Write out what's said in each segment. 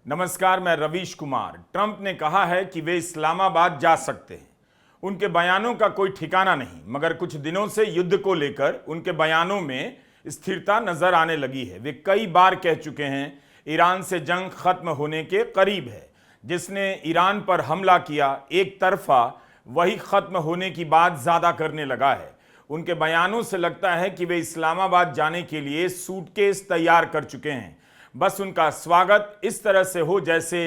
नमस्कार, मैं रवीश कुमार। ट्रंप ने कहा है कि वे इस्लामाबाद जा सकते हैं। उनके बयानों का कोई ठिकाना नहीं, मगर कुछ दिनों से युद्ध को लेकर उनके बयानों में स्थिरता नजर आने लगी है। वे कई बार कह चुके हैं ईरान से जंग खत्म होने के करीब है। जिसने ईरान पर हमला किया एक तरफा, वही खत्म होने की बात ज्यादा करने लगा है। उनके बयानों से लगता है कि वे इस्लामाबाद जाने के लिए सूटकेस तैयार कर चुके हैं। बस उनका स्वागत इस तरह से हो जैसे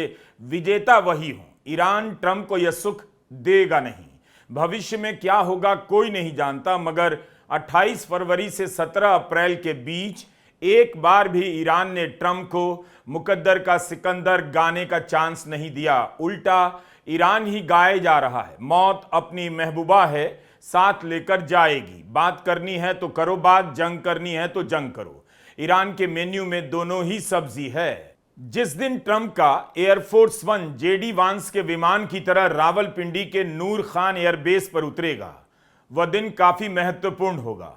विजेता वही हो। ईरान ट्रंप को यह सुख देगा नहीं। भविष्य में क्या होगा कोई नहीं जानता, मगर 28 फरवरी से 17 अप्रैल के बीच एक बार भी ईरान ने ट्रंप को मुकद्दर का सिकंदर गाने का चांस नहीं दिया। उल्टा ईरान ही गाए जा रहा है। मौत अपनी महबूबा है, साथ लेकर जाएगी। बात करनी है तो करो बात, जंग करनी है तो जंग करो। ईरान के मेन्यू में दोनों ही सब्जी है। जिस दिन ट्रंप का एयरफोर्स वन जेडी वांस के विमान की तरह रावलपिंडी के नूर खान एयरबेस पर उतरेगा, वह दिन काफी महत्वपूर्ण होगा।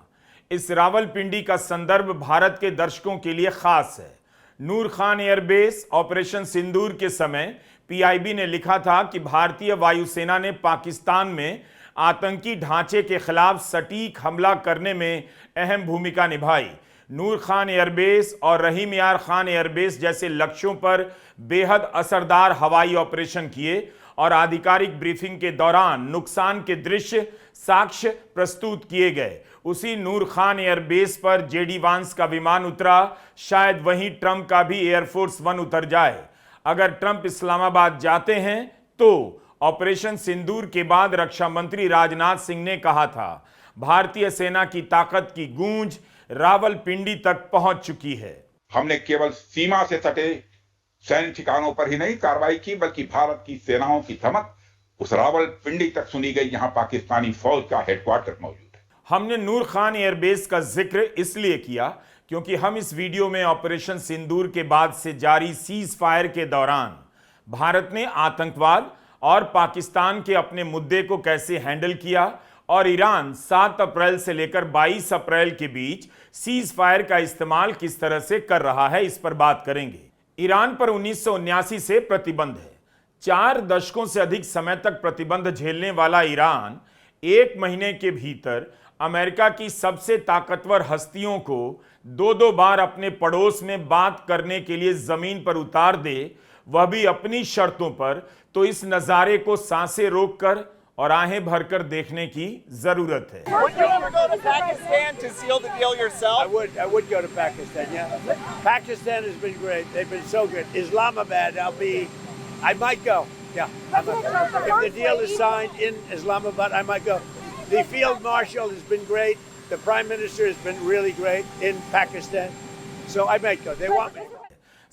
इस रावलपिंडी का संदर्भ भारत के दर्शकों के लिए खास है। नूर खान एयरबेस ऑपरेशन सिंदूर के समय पीआईबी ने लिखा था कि भारतीय वायुसेना ने पाकिस्तान में आतंकी ढांचे के खिलाफ सटीक हमला करने में अहम भूमिका निभाई। नूर खान एयरबेस और रहीम यार खान एयरबेस जैसे लक्ष्यों पर बेहद असरदार हवाई ऑपरेशन किए और आधिकारिक ब्रीफिंग के दौरान नुकसान के दृश्य साक्ष्य प्रस्तुत किए गए। उसी नूर खान एयरबेस पर जेडी वांस का विमान उतरा। शायद वहीं ट्रंप का भी एयरफोर्स वन उतर जाए। अगर ट्रंप इस्लामाबाद जाते हैं तो ऑपरेशन सिंदूर के बाद रक्षा मंत्री राजनाथ सिंह ने कहा था, भारतीय सेना की ताकत की गूंज रावलपिंडी तक पहुंच चुकी है। हमने केवल सीमा से सटे सैन्य ठिकानों पर ही नहीं कार्रवाई की, बल्कि भारत की सेनाओं की धमक उस रावलपिंडी तक सुनी गई, जहां पाकिस्तानी फौज का हेडक्वार्टर मौजूद है। हमने नूर खान एयरबेस का जिक्र इसलिए किया क्योंकि हम इस वीडियो में ऑपरेशन सिंदूर के बाद से जारी सीज फायर के दौरान भारत ने आतंकवाद और पाकिस्तान के अपने मुद्दे को कैसे हैंडल किया और ईरान 7 अप्रैल से लेकर 22 अप्रैल के बीच सीज फायर का इस्तेमाल किस तरह से कर रहा है, इस पर बात करेंगे। ईरान पर 1979 से प्रतिबंध है। 4 दशकों से अधिक समय तक प्रतिबंध झेलने वाला ईरान 1 महीने के भीतर अमेरिका की सबसे ताकतवर हस्तियों को 2-2 बार अपने पड़ोस में बात करने के लिए जमीन पर उतार दे, वह भी अपनी शर्तों पर, तो इस नजारे को सांसें रोककर और आहें भरकर देखने की जरूरत है। I would go to Pakistan, yeah. Pakistan has been great. They've been so good. Islamabad, I might go. Yeah. If the deal is signed in Islamabad, I might go. The field marshal has been great. The prime minister has been really great in Pakistan. So I might go. They want me.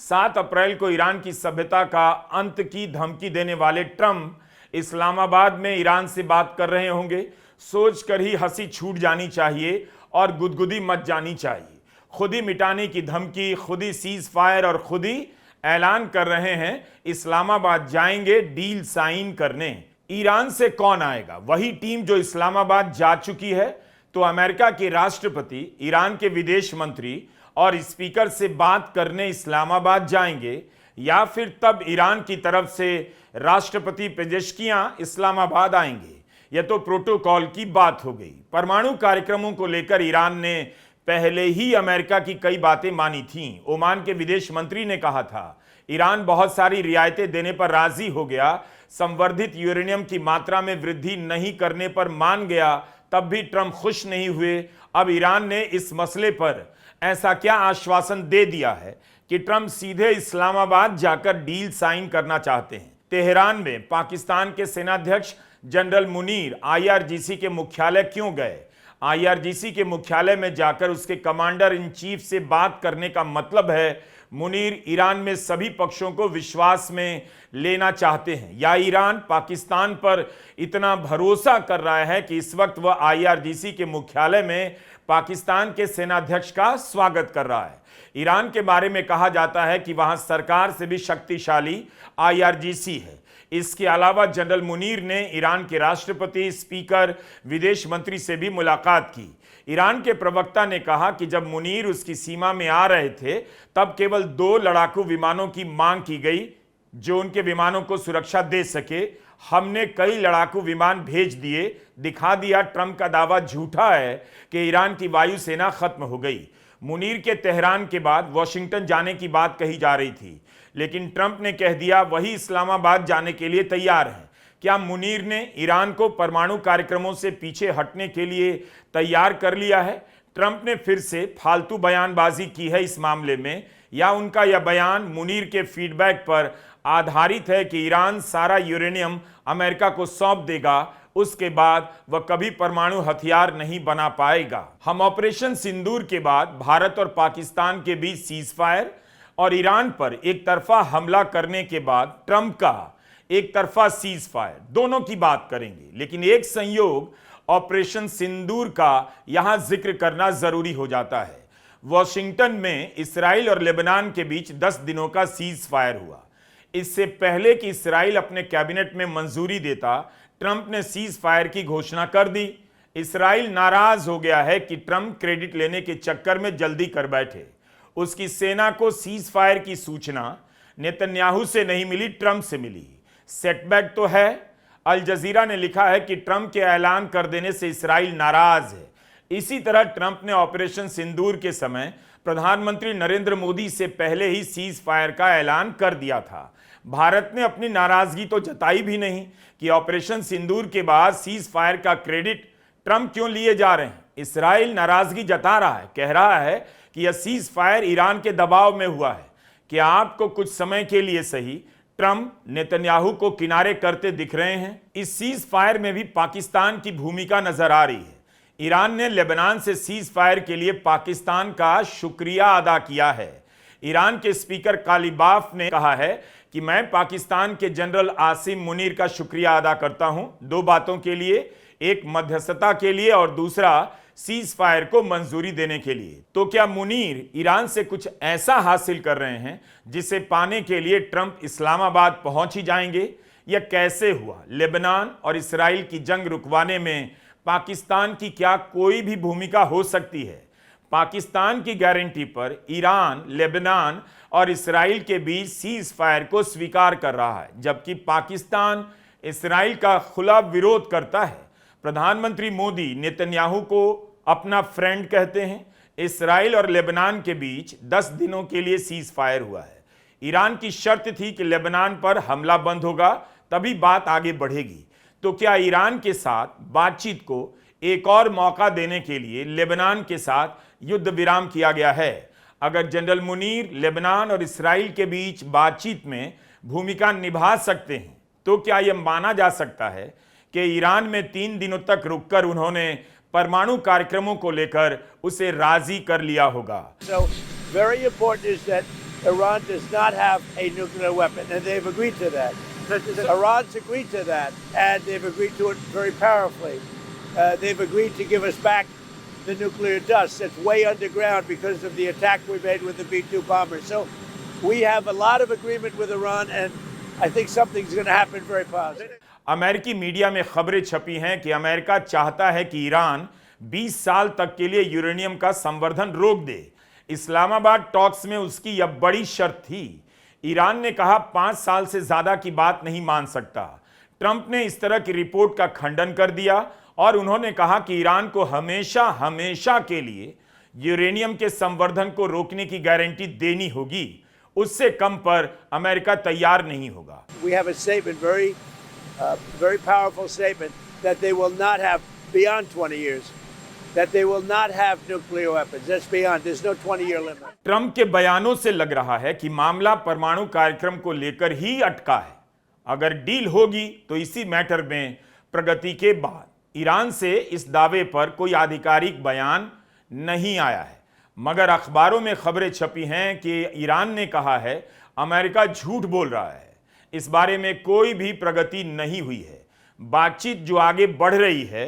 7 अप्रैल को Iran की सभ्यता का अंत की धमकी देने वाले Trump Islamabad में ईरान से बात कर रहे होंगे। सोचकर ही हंसी छूट जानी चाहिए और गुदगुदी मच जानी चाहिए। खुद ही मिटाने की धमकी, खुद ही सीज फायर और खुद ही ऐलान कर रहे हैं इस्लामाबाद जाएंगे डील साइन करने। ईरान से कौन आएगा? वही टीम जो इस्लामाबाद जा चुकी है। तो अमेरिका के राष्ट्रपति, ईरान के विदेश मंत्री और स्पीकर से बात करने इस्लामाबाद जाएंगे, या फिर तब ईरान की तरफ से राष्ट्रपति पेजेश्कियां इस्लामाबाद आएंगे? यह तो प्रोटोकॉल की बात हो गई। परमाणु कार्यक्रमों को लेकर ईरान ने पहले ही अमेरिका की कई बातें मानी थीं। ओमान के विदेश मंत्री ने कहा था, ईरान बहुत सारी रियायतें देने पर राजी हो गया, संवर्धित यूरेनियम की मात्रा में वृद्धि नहीं करने पर मान गया, तब भी ट्रंप खुश नहीं हुए। अब ईरान ने इस मसले पर ऐसा क्या आश्वासन दे दिया है कि ट्रंप सीधे इस्लामाबाद जाकर डील साइन करना चाहते हैं। तेहरान में पाकिस्तान के सेनाध्यक्ष जनरल मुनीर आईआरजीसी के मुख्यालय क्यों गए? आईआरजीसी के मुख्यालय में जाकर उसके कमांडर इन चीफ से बात करने का मतलब है मुनीर ईरान में सभी पक्षों को विश्वास में लेना चाहते हैं, या ईरान पाकिस्तान पर इतना भरोसा कर रहा है कि इस वक्त वह आईआरजीसी के मुख्यालय में पाकिस्तान के सेनाध्यक्ष का स्वागत कर रहा है। ईरान के बारे में कहा जाता है कि वहां सरकार से भी शक्तिशाली आईआरजीसी है। इसके अलावा जनरल मुनीर ने ईरान के राष्ट्रपति, स्पीकर, विदेश मंत्री से भी मुलाकात की। ईरान के प्रवक्ता ने कहा कि जब मुनीर उसकी सीमा में आ रहे थे तब केवल 2 लड़ाकू विमानों की मांग की गई जो उनके विमानों को सुरक्षा दे सके। हमने कई लड़ाकू विमान भेज दिए, दिखा दिया ट्रंप का दावा झूठा है कि ईरान की वायुसेना खत्म हो गई। मुनीर के तेहरान के बाद वॉशिंगटन जाने की बात कही जा रही थी, लेकिन ट्रंप ने कह दिया वही इस्लामाबाद जाने के लिए तैयार हैं। क्या मुनीर ने ईरान को परमाणु कार्यक्रमों से पीछे हटने के लिए तैयार कर लिया है? ट्रंप ने फिर से फालतू बयानबाजी की है इस मामले में, या उनका यह बयान मुनीर के फीडबैक पर आधारित है कि ईरान सारा यूरेनियम अमेरिका को सौंप देगा, उसके बाद वह कभी परमाणु हथियार नहीं बना पाएगा। हम ऑपरेशन सिंदूर के बाद भारत और पाकिस्तान के बीच सीज फायर और ईरान पर एक तरफा हमला करने के बाद ट्रंप का एक तरफा सीज फायर दोनों की बात करेंगे, लेकिन एक संयोग ऑपरेशन सिंदूर का यहां जिक्र करना जरूरी हो जाता है। वॉशिंगटन में इसराइल और लेबनान के बीच 10 दिनों का सीज फायर हुआ। इससे पहले कि इसराइल अपने कैबिनेट में मंजूरी देता, ट्रंप ने सीज फायर की घोषणा कर दी। इसराइल नाराज हो गया है कि ट्रंप क्रेडिट लेने के चक्कर में जल्दी कर बैठे। उसकी सेना को सीज फायर की सूचना नेतन्याहू से नहीं मिली, ट्रंप से मिली। सेटबैक तो है। अल जजीरा ने लिखा है कि ट्रंप के ऐलान कर देने से इसराइल नाराज है। इसी तरह ट्रंप ने ऑपरेशन सिंदूर के समय प्रधानमंत्री नरेंद्र मोदी से पहले ही सीज फायर का ऐलान कर दिया था। भारत ने अपनी नाराजगी तो जताई भी नहीं कि ऑपरेशन सिंदूर के बाद सीज फायर का क्रेडिट ट्रंप क्यों लिए जा रहे हैं। इसराइल नाराजगी जता रहा है, कह रहा है कि यह सीज फायर ईरान के दबाव में हुआ है। कि आपको कुछ समय के लिए सही ट्रंप नेतन्याहू को किनारे करते दिख रहे हैं। इस सीज फायर में भी पाकिस्तान की भूमिका नजर आ रही है। ईरान ने लेबनान से सीज फायर के लिए पाकिस्तान का शुक्रिया अदा किया है। ईरान के स्पीकर कालिबाफ ने कहा है कि मैं पाकिस्तान के जनरल आसिम मुनीर का शुक्रिया अदा करता हूं 2 बातों के लिए, एक मध्यस्थता के लिए और दूसरा सीज फायर को मंजूरी देने के लिए। तो क्या मुनीर ईरान से कुछ ऐसा हासिल कर रहे हैं जिसे पाने के लिए ट्रंप इस्लामाबाद पहुंच ही जाएंगे? यह कैसे हुआ? लेबनान और इसराइल की जंग रुकवाने में पाकिस्तान की क्या कोई भी भूमिका हो सकती है? पाकिस्तान की गारंटी पर ईरान, लेबनान और इसराइल के बीच सीज फायर को स्वीकार कर रहा है, जबकि पाकिस्तान इसराइल का खुला विरोध करता है। प्रधानमंत्री मोदी नेतन्याहू को अपना फ्रेंड कहते हैं। इसराइल और लेबनान के बीच 10 दिनों के लिए सीज फायर हुआ है। ईरान की शर्त थी कि लेबनान पर हमला बंद होगा तभी बात आगे बढ़ेगी। तो क्या ईरान के साथ बातचीत को एक और मौका देने के लिए लेबनान के साथ युद्ध विराम किया गया है? अगर जनरल मुनीर लेबनान और इसराइल के बीच बातचीत में भूमिका निभा सकते हैं तो क्या यह माना जा सकता है कि ईरान में 3 दिनों तक रुककर उन्होंने परमाणु कार्यक्रमों को लेकर उसे राजी कर लिया होगा? So very important is that Iran does not have a nuclear weapon, and they've agreed to that. Iran's agreed to that, and they've agreed to it very powerfully. They've agreed to give us back the nuclear dust that's way underground because of the attack we made with the B-2 bombers. So we have a lot of agreement with Iran, and I think something's going to happen very positive. अमेरिकी media में खबरें छपी हैं कि America चाहता है कि Iran 20 साल तक के लिए यूरेनियम का संवर्धन रोक दे। इस्लामाबाद टॉक्स में उसकी यह बड़ी शर्त थी। ईरान ने कहा 5 साल से ज्यादा की बात नहीं मान सकता। ट्रंप ने इस तरह की रिपोर्ट का खंडन कर दिया और उन्होंने कहा कि ईरान को हमेशा हमेशा के लिए यूरेनियम के संवर्धन को रोकने की गारंटी देनी होगी। उससे कम पर अमेरिका तैयार नहीं होगा। We have a statement, very powerful statement, that they will not have beyond 20 years, that they will not have nuclear weapons. That's beyond. There's no 20-year limit. Trump के बयानों से लग रहा है कि मामला परमाणु कार्यक्रम को लेकर ही अटका है। अगर डील होगी तो इसी मैटर में प्रगति के बाद। ईरान से इस दावे पर कोई आधिकारिक बयान नहीं आया है, मगर अखबारों में खबरें छपी हैं कि ईरान ने कहा है अमेरिका झूठ बोल रहा है। इस बारे में कोई भी प्रगति नहीं हुई है। बातचीत जो आगे बढ़ रही है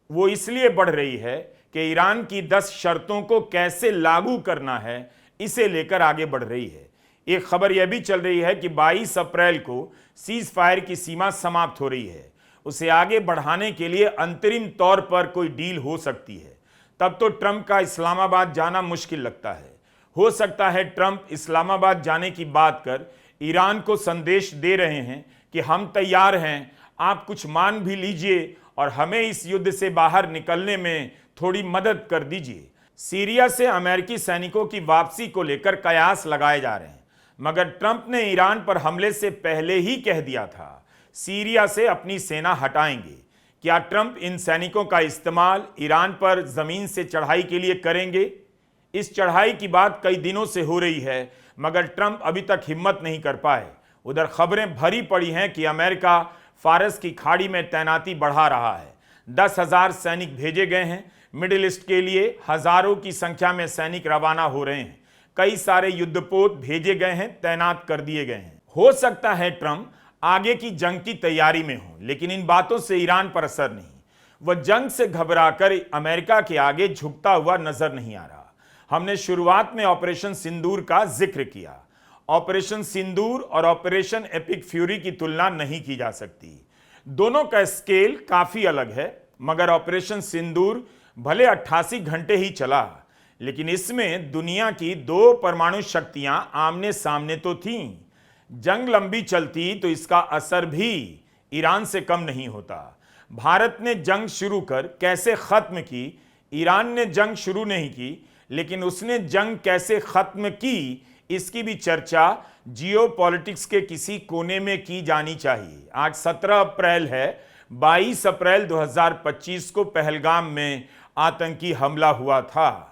वो इसलिए बढ़ रही है कि ईरान की 10 शर्तों को कैसे लागू करना है इसे लेकर आगे बढ़ रही है। एक खबर यह भी चल रही है कि 22 अप्रैल को सीज फायर की सीमा समाप्त हो रही है। उसे आगे बढ़ाने के लिए अंतरिम तौर पर कोई डील हो सकती है। तब तो ट्रंप का इस्लामाबाद जाना मुश्किल लगता है। हो सकता है ट्रंप इस्लामाबाद जाने की बात कर ईरान को संदेश दे रहे हैं कि हम तैयार हैं, आप कुछ मान भी लीजिए और हमें इस युद्ध से बाहर निकलने में थोड़ी मदद कर दीजिए। सीरिया से अमेरिकी सैनिकों की वापसी को लेकर कयास लगाए जा रहे हैं, मगर ट्रंप ने ईरान पर हमले से पहले ही कह दिया था सीरिया से अपनी सेना हटाएंगे। क्या ट्रंप इन सैनिकों का इस्तेमाल ईरान पर जमीन से चढ़ाई के लिए करेंगे? इस चढ़ाई की बात कई दिनों से हो रही है, मगर ट्रंप अभी तक हिम्मत नहीं कर पाए। उधर खबरें भरी पड़ी हैं कि अमेरिका फारस की खाड़ी में तैनाती बढ़ा रहा है। 10,000 सैनिक भेजे गए हैं। मिडिल ईस्ट के लिए हजारों की संख्या में सैनिक रवाना हो रहे हैं। कई सारे युद्धपोत भेजे गए हैं, तैनात कर दिए गए हैं। हो सकता है ट्रंप आगे की जंग की तैयारी में हो, लेकिन इन बातों से ईरान पर असर नहीं। वह जंग से घबराकर अमेरिका के आगे झुकता हुआ नजर नहीं आ रहा। हमने शुरुआत में ऑपरेशन सिंदूर का जिक्र किया। ऑपरेशन सिंदूर और ऑपरेशन एपिक फ्यूरी की तुलना नहीं की जा सकती। दोनों का स्केल काफी अलग है, मगर ऑपरेशन सिंदूर भले 88 घंटे ही चला, लेकिन इसमें दुनिया की 2 परमाणु शक्तियां आमने सामने तो थीं। जंग लंबी चलती तो इसका असर भी ईरान से कम नहीं होता। भारत ने जंग शुरू कर कैसे खत्म की, ईरान ने जंग शुरू नहीं की, लेकिन उसने जंग कैसे खत्म की, इसकी भी चर्चा जियोपॉलिटिक्स के किसी कोने में की जानी चाहिए। आज 17 अप्रैल है। 22 अप्रैल 2025 को पहलगाम में आतंकी हमला हुआ था।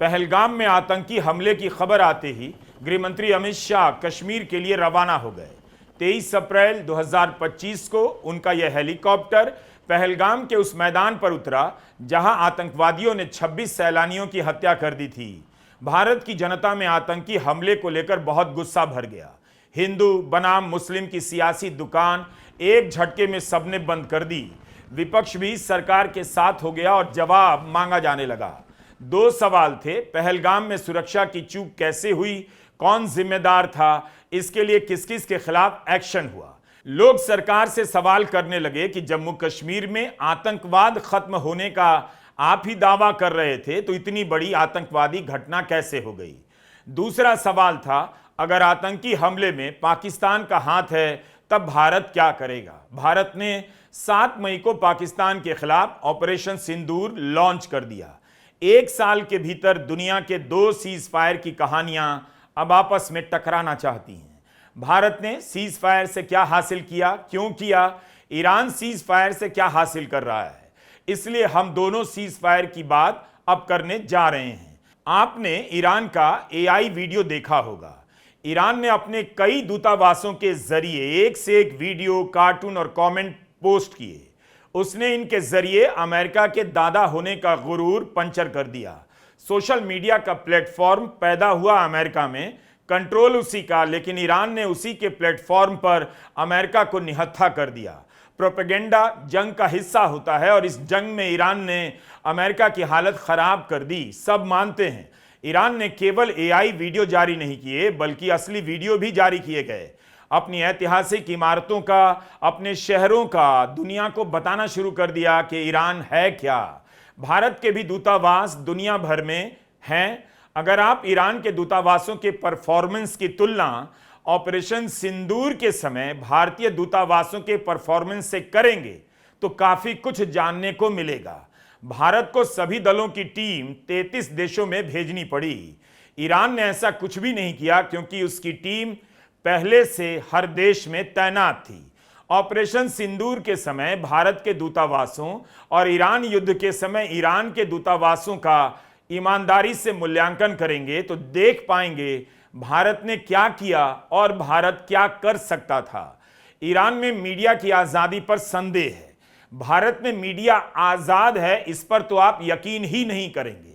पहलगाम में आतंकी हमले की खबर आते ही गृहमंत्री अमित शाह कश्मीर के लिए रवाना हो गए। 23 अप्रैल 2025 को उनका यह हेलीकॉप्टर पहलगाम के उस मैदान पर उतरा जहां आतंकवादियों ने 26 सैलानियों की हत्या कर दी थी। भारत की जनता में आतंकी हमले को लेकर बहुत गुस्सा भर गया। हिंदू बनाम मुस्लिम की सियासी दुकान एक झटके में सबने बंद कर दी। विपक्ष भी सरकार के साथ हो गया और जवाब मांगा जाने लगा। 2 सवाल थे, पहलगाम में सुरक्षा की चूक कैसे हुई, कौन जिम्मेदार था, इसके लिए किस किस के खिलाफ एक्शन हुआ। लोग सरकार से सवाल करने लगे कि जम्मू कश्मीर में आतंकवाद खत्म होने का आप ही दावा कर रहे थे, तो इतनी बड़ी आतंकवादी घटना कैसे हो गई। दूसरा सवाल था, अगर आतंकी हमले में पाकिस्तान का हाथ है तब भारत क्या करेगा। भारत ने 7 मई को पाकिस्तान के खिलाफ ऑपरेशन सिंदूर लॉन्च कर दिया। 1 साल के भीतर दुनिया के 2 सीज फायर की कहानियां अब आपस में टकराना चाहती हैं। भारत ने सीज फायर से क्या हासिल किया, क्यों किया, ईरान सीज फायर से क्या हासिल कर रहा है, इसलिए हम दोनों सीज फायर की बात अब करने जा रहे हैं। आपने ईरान का AI वीडियो देखा होगा। ईरान ने अपने कई दूतावासों के जरिए एक से एक वीडियो, कार्टून और कमेंट पोस्ट किए। उसने इनके जरिए अमेरिका के दादा होने का गुरूर पंचर कर दिया। सोशल मीडिया का प्लेटफॉर्म पैदा हुआ अमेरिका में, कंट्रोल उसी का, लेकिन ईरान ने उसी के प्लेटफॉर्म पर अमेरिका को निहत्था कर दिया। प्रोपेगेंडा जंग का हिस्सा होता है और इस जंग में ईरान ने अमेरिका की हालत खराब कर दी, सब मानते हैं। ईरान ने केवल AI वीडियो जारी नहीं किए, बल्कि असली वीडियो भी जारी किए गए। अपनी ऐतिहासिक इमारतों का, अपने शहरों का दुनिया को बताना शुरू कर दिया कि ईरान है क्या। भारत के भी दूतावास दुनिया भर में हैं। अगर आप ईरान के दूतावासों के परफॉर्मेंस की तुलना ऑपरेशन सिंदूर के समय भारतीय दूतावासों के परफॉर्मेंस से करेंगे तो काफी कुछ जानने को मिलेगा। भारत को सभी दलों की टीम 33 देशों में भेजनी पड़ी। ईरान ने ऐसा कुछ भी नहीं किया, क्योंकि उसकी टीम पहले से हर देश में तैनात थी। ऑपरेशन सिंदूर के समय भारत के दूतावासों और ईरान युद्ध के समय ईरान के दूतावासों का ईमानदारी से मूल्यांकन करेंगे तो देख पाएंगे भारत ने क्या किया और भारत क्या कर सकता था। ईरान में मीडिया की आजादी पर संदेह है। भारत में मीडिया आजाद है, इस पर तो आप यकीन ही नहीं करेंगे।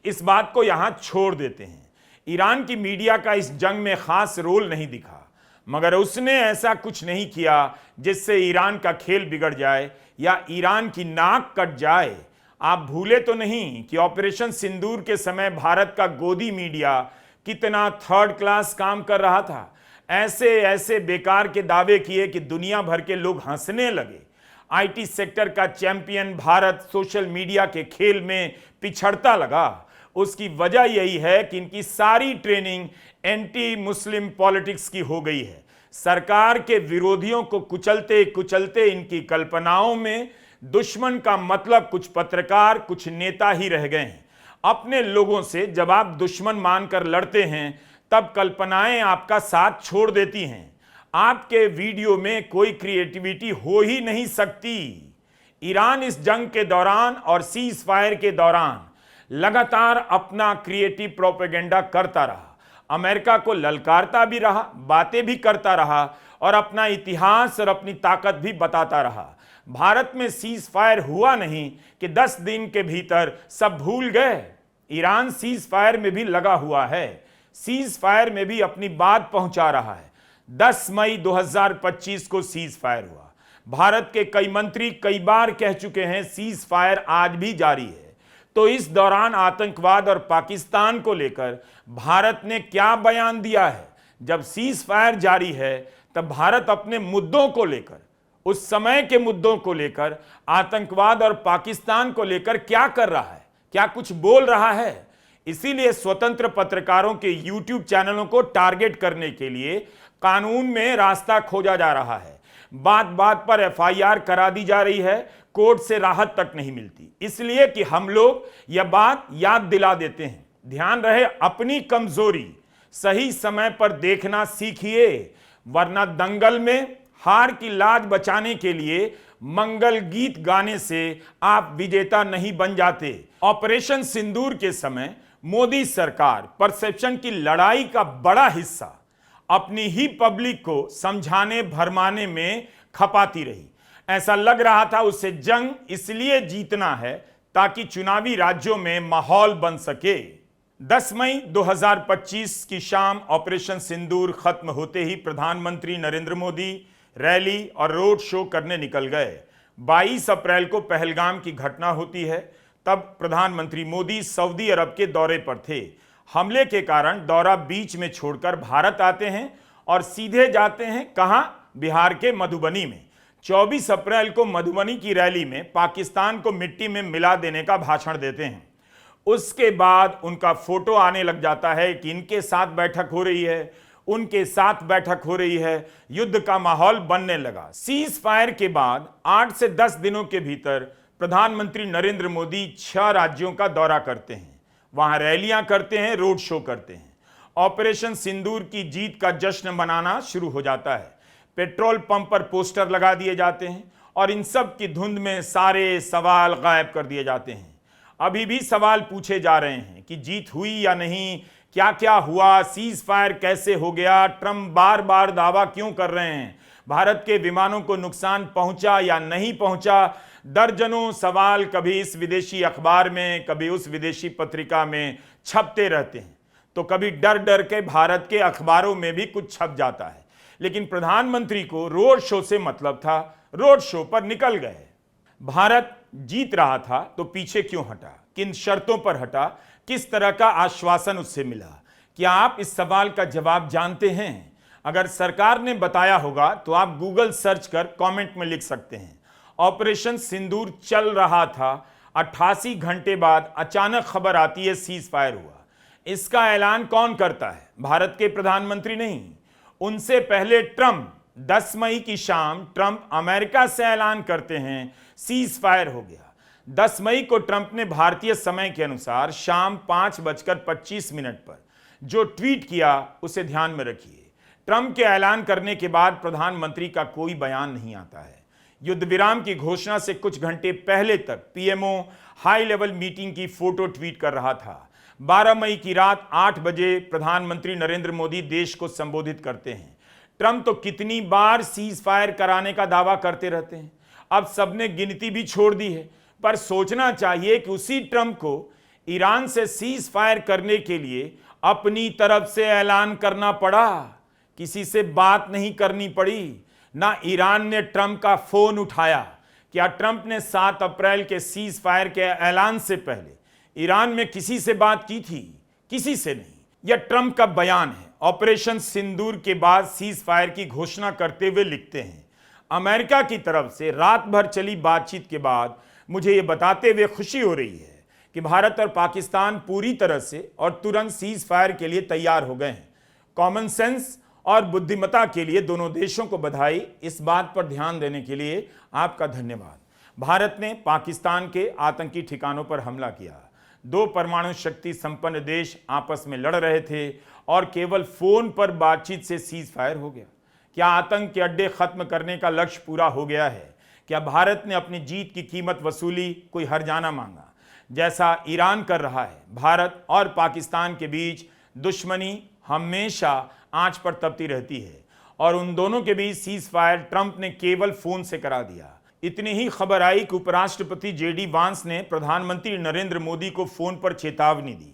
इस बात को यहां छोड़ देते हैं। ईरान की मीडिया का इस जंग में खास रोल नहीं दिखा, मगर उसने ऐसा कुछ नहीं किया जिससे ईरान का खेल बिगड़ जाए या ईरान की नाक कट जाए। आप भूले तो नहीं कि ऑपरेशन सिंदूर के समय भारत का गोदी मीडिया कितना थर्ड क्लास काम कर रहा था। ऐसे ऐसे बेकार के दावे किए कि दुनिया भर के लोग हंसने लगे। आईटी सेक्टर का चैंपियन भारत सोशल मीडिया के खेल में पिछड़ता लगा। उसकी वजह यही है कि इनकी सारी ट्रेनिंग एंटी मुस्लिम पॉलिटिक्स की हो गई है। सरकार के विरोधियों को कुचलते कुचलते इनकी कल्पनाओं में दुश्मन का मतलब कुछ पत्रकार, कुछ नेता ही रह गए हैं। अपने लोगों से जब आप दुश्मन मानकर लड़ते हैं तब कल्पनाएं आपका साथ छोड़ देती हैं। आपके वीडियो में कोई क्रिएटिविटी हो ही नहीं सकती। ईरान इस जंग के दौरान और सीज फायर के दौरान लगातार अपना क्रिएटिव प्रोपेगेंडा करता रहा, अमेरिका को ललकारता भी रहा, बातें भी करता रहा और अपना इतिहास और अपनी ताकत भी बताता रहा। भारत में सीज फायर हुआ नहीं कि 10 दिन के भीतर सब भूल गए। ईरान सीज फायर में भी लगा हुआ है, सीज फायर में भी अपनी बात पहुंचा रहा है। 10 मई 2025 को सीज फायर हुआ। भारत के कई मंत्री कई बार कह चुके हैं सीज फायर आज भी जारी है। तो इस दौरान आतंकवाद और पाकिस्तान को लेकर भारत ने क्या बयान दिया है? जब सीज फायर जारी है तब भारत अपने मुद्दों को लेकर, उस समय के मुद्दों को लेकर, आतंकवाद और पाकिस्तान को लेकर क्या कर रहा है? क्या कुछ बोल रहा है? इसीलिए स्वतंत्र पत्रकारों के YouTube चैनलों को टारगेट करने के लिए कानून में रास्ता खोजा जा रहा है। बात बात पर FIR करा दी जा रही है, कोर्ट से राहत तक नहीं मिलती, इसलिए कि हम लोग यह बात याद दिला देते हैं। ध्यान रहे, अपनी कमजोरी सही समय पर देखना सीखिए, वरना दंगल में हार की लाज बचाने के लिए मंगल गीत गाने से आप विजेता नहीं बन जाते। ऑपरेशन सिंदूर के समय मोदी सरकार परसेप्शन की लड़ाई का बड़ा हिस्सा अपनी ही पब्लिक को समझाने भरमाने में खपाती रही। ऐसा लग रहा था उसे जंग इसलिए जीतना है ताकि चुनावी राज्यों में माहौल बन सके। 10 मई 2025 की शाम ऑपरेशन सिंदूर खत्म होते ही प्रधानमंत्री नरेंद्र मोदी रैली और रोड शो करने निकल गए। 22 अप्रैल को पहलगाम की घटना होती है, तब प्रधानमंत्री मोदी सऊदी अरब के दौरे पर थे। हमले के कारण दौरा बीच में छोड़कर भारत आते हैं और सीधे जाते हैं कहां? बिहार के मधुबनी में। 24 अप्रैल को मधुबनी की रैली में पाकिस्तान को मिट्टी में मिला देने का भाषण देते हैं। उसके बाद उनका फोटो आने लग जाता है कि इनके साथ बैठक हो रही है, उनके साथ बैठक हो रही है, युद्ध का माहौल बनने लगा। सीज फायर के बाद 8 से 10 दिनों के भीतर प्रधानमंत्री नरेंद्र मोदी 6 राज्यों का दौरा करते हैं, वहां रैलियां करते हैं, रोड शो करते हैं। ऑपरेशन सिंदूर की जीत का जश्न मनाना शुरू हो जाता है। पेट्रोल पंप पर पोस्टर लगा दिए जाते हैं और इन सब की धुंध में सारे सवाल गायब कर दिए जाते हैं। अभी भी सवाल पूछे जा रहे हैं कि जीत हुई या नहीं, क्या क्या हुआ, सीज फायर कैसे हो गया, ट्रंप बार बार दावा क्यों कर रहे हैं, भारत के विमानों को नुकसान पहुंचा या नहीं पहुंचा। दर्जनों सवाल कभी इस विदेशी अखबार में, कभी उस विदेशी पत्रिका में छपते रहते हैं, तो कभी डर डर के भारत के अखबारों में भी कुछ छप जाता है। लेकिन प्रधानमंत्री को रोड शो से मतलब था, रोड शो पर निकल गए। भारत जीत रहा था तो पीछे क्यों हटा, किन शर्तों पर हटा, किस तरह का आश्वासन उससे मिला? क्या आप इस सवाल का जवाब जानते हैं? अगर सरकार ने बताया होगा तो आप गूगल सर्च कर कमेंट में लिख सकते हैं। ऑपरेशन सिंदूर चल रहा था, 88 घंटे बाद अचानक खबर आती है सीज फायर हुआ। इसका ऐलान कौन करता है? भारत के प्रधानमंत्री नहीं, उनसे पहले ट्रंप। 10 मई की शाम ट्रंप अमेरिका से ऐलान करते हैं सीज फायर हो गया। 10 मई को ट्रंप ने भारतीय समय के अनुसार शाम 5:25 पर जो ट्वीट किया उसे ध्यान में रखिए। ट्रंप के ऐलान करने के बाद प्रधानमंत्री का कोई बयान नहीं आता है। युद्ध विराम की घोषणा से कुछ घंटे पहले तक पीएमओ हाई लेवल मीटिंग की फोटो ट्वीट कर रहा था। 12 मई की रात 8 बजे प्रधानमंत्री नरेंद्र मोदी देश को संबोधित करते हैं। ट्रंप तो कितनी बार सीज फायर कराने का दावा करते रहते हैं, अब सबने गिनती भी छोड़ दी है। पर सोचना चाहिए कि उसी ट्रंप को ईरान से सीज फायर करने के लिए अपनी तरफ से ऐलान करना पड़ा, किसी से बात नहीं करनी पड़ी। ना ईरान ने ट्रंप का फोन उठाया क्या ट्रंप ने 7 अप्रैल के सीज फायर के ऐलान से पहले ईरान में किसी से बात की थी? किसी से नहीं। यह ट्रंप का बयान है। ऑपरेशन सिंदूर के बाद सीज फायर की घोषणा करते हुए लिखते हैं, अमेरिका की तरफ से रात भर चली बातचीत के बाद मुझे यह बताते हुए खुशी हो रही है कि भारत और पाकिस्तान पूरी तरह से और तुरंत सीज फायर के लिए तैयार हो गए हैं। कॉमन सेंस और बुद्धिमत्ता के लिए दोनों देशों को बधाई। इस बात पर ध्यान देने के लिए आपका धन्यवाद। भारत ने पाकिस्तान के आतंकी ठिकानों पर हमला किया। 2 परमाणु शक्ति संपन्न देश आपस में लड़ रहे थे और केवल फोन पर बातचीत से सीज फायर हो गया। क्या आतंक के अड्डे खत्म करने का लक्ष्य पूरा हो गया है? क्या भारत ने अपनी जीत की कीमत वसूली, कोई हर्जाना मांगा, जैसा ईरान कर रहा है? भारत और पाकिस्तान के बीच दुश्मनी हमेशा आंच पर तपती रहती है और उन दोनों के बीच सीज फायर ट्रंप ने केवल फोन से करा दिया। इतनी ही खबर आई कि उपराष्ट्रपति जेडी वांस ने प्रधानमंत्री नरेंद्र मोदी को फोन पर चेतावनी दी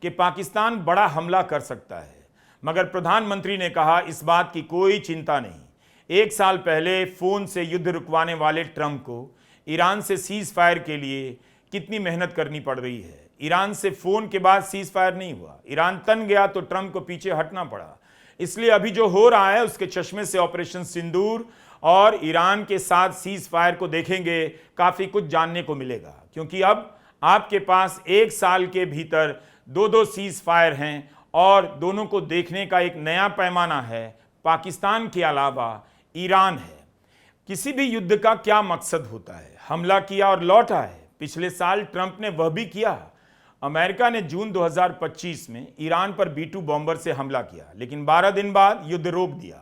कि पाकिस्तान बड़ा हमला कर सकता है, मगर प्रधानमंत्री ने कहा इस बात की कोई चिंता नहीं। 1 साल पहले फोन से युद्ध रुकवाने वाले ट्रंप को ईरान से सीज फायर के लिए कितनी मेहनत करनी पड़ रही है। ईरान से फोन के बाद सीज फायर नहीं हुआ, ईरान तन गया तो ट्रंप को पीछे हटना पड़ा। इसलिए अभी जो हो रहा है उसके चश्मे से ऑपरेशन सिंदूर और ईरान के साथ सीज फायर को देखेंगे, काफी कुछ जानने को मिलेगा, क्योंकि अब आपके पास 1 साल के भीतर 2 सीज फायर हैं और दोनों को देखने का एक नया पैमाना है। पाकिस्तान के अलावा ईरान है। किसी भी युद्ध का क्या मकसद होता है? हमला किया और लौट आए। पिछले साल ट्रंप ने वह भी किया। अमेरिका ने जून 2025 में ईरान पर B-2 बॉम्बर से हमला किया, लेकिन 12 दिन बाद युद्ध रोक दिया।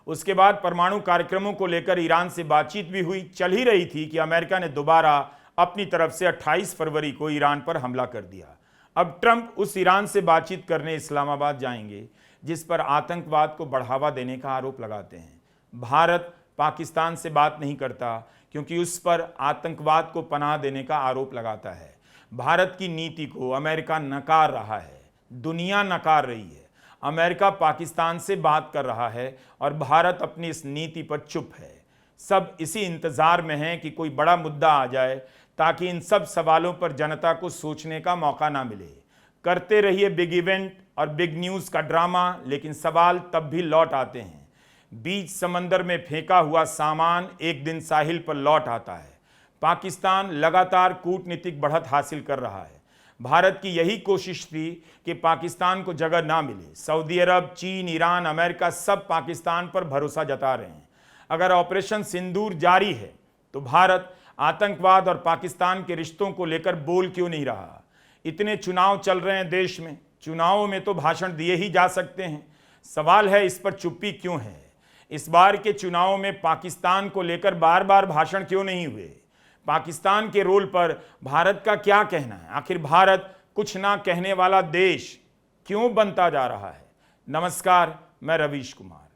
उसके बाद परमाणु कार्यक्रमों को लेकर ईरान से बातचीत भी हुई। चल ही रही थी कि अमेरिका ने दोबारा अपनी तरफ से 28 फरवरी को ईरान पर हमला कर दिया। अब ट्रंप उस ईरान से बातचीत करने इस्लामाबाद जाएंगे, जिस पर आतंकवाद को बढ़ावा देने का आरोप लगाते हैं। भारत पाकिस्तान से बात नहीं करता क्योंकि उस पर आतंकवाद को पनाह देने का आरोप लगाता है। भारत की नीति को अमेरिका नकार रहा है, दुनिया नकार रही है। अमेरिका पाकिस्तान से बात कर रहा है और भारत अपनी इस नीति पर चुप है। सब इसी इंतजार में हैं कि कोई बड़ा मुद्दा आ जाए ताकि इन सब सवालों पर जनता को सोचने का मौका ना मिले। करते रहिए बिग इवेंट और बिग न्यूज़ का ड्रामा, लेकिन सवाल तब भी लौट आते हैं। बीच समंदर में फेंका हुआ सामान एक दिन साहिल पर लौट आता है। पाकिस्तान लगातार कूटनीतिक बढ़त हासिल कर रहा है। भारत की यही कोशिश थी कि पाकिस्तान को जगह ना मिले। सऊदी अरब, चीन, ईरान, अमेरिका सब पाकिस्तान पर भरोसा जता रहे हैं। अगर ऑपरेशन सिंदूर जारी है तो भारत आतंकवाद और पाकिस्तान के रिश्तों को लेकर बोल क्यों नहीं रहा? इतने चुनाव चल रहे हैं देश में, चुनावों में तो भाषण दिए ही जा सकते हैं। सवाल है इस पर चुप्पी क्यों है? इस बार के चुनावों में पाकिस्तान को लेकर बार बार भाषण क्यों नहीं हुए? पाकिस्तान के रोल पर भारत का क्या कहना है? आखिर भारत कुछ ना कहने वाला देश क्यों बनता जा रहा है? नमस्कार, मैं रवीश कुमार।